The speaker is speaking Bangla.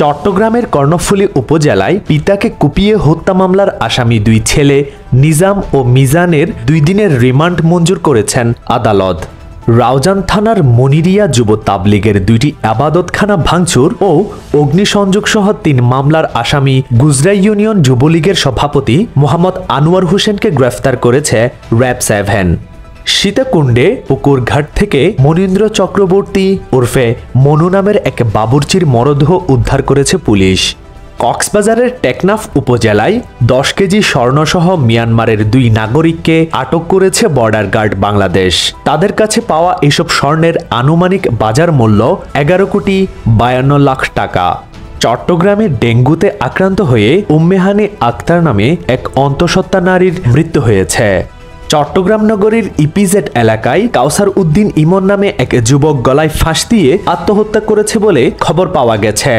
চট্টগ্রামের কর্ণফুলী উপজেলায় পিতাকে কুপিয়ে হত্যা মামলার আসামি দুই ছেলে নিজাম ও মিজানের 2 দিনের রিমান্ড মঞ্জুর করেছেন আদালত। রাউজান থানার মনিরিয়া যুব তাবলিগের 2টি আবাদতখানা ভাঙচুর ও অগ্নিসংযোগ সহ 3 মামলার আসামি গুজরা ইউনিয়ন যুবলীগের সভাপতি মোহাম্মদ আনোয়ার হোসেনকে গ্রেফতার করেছে র‍্যাব 7। সীতাকুণ্ডে পুকুরঘাট থেকে মনীন্দ্র চক্রবর্তী ওরফে মনু নামের এক বাবুর্চির মরদেহ উদ্ধার করেছে পুলিশ। কক্সবাজারের টেকনাফ উপজেলায় 10 কেজি স্বর্ণসহ মিয়ানমারের 2 নাগরিককে আটক করেছে বর্ডার গার্ড বাংলাদেশ। তাদের কাছে পাওয়া এসব স্বর্ণের আনুমানিক বাজার মূল্য 11 কোটি 52 লাখ টাকা। চট্টগ্রামে ডেঙ্গুতে আক্রান্ত হয়ে উম্মেহানি আক্তার নামে এক অন্তঃসত্ত্বা নারীর মৃত্যু হয়েছে। চট্টগ্রাম নগরীর ইপিজেড এলাকায় কাউসার উদ্দিন ইমন নামে এক যুবক গলায় ফাঁস দিয়ে আত্মহত্যা করেছে বলে খবর পাওয়া গেছে।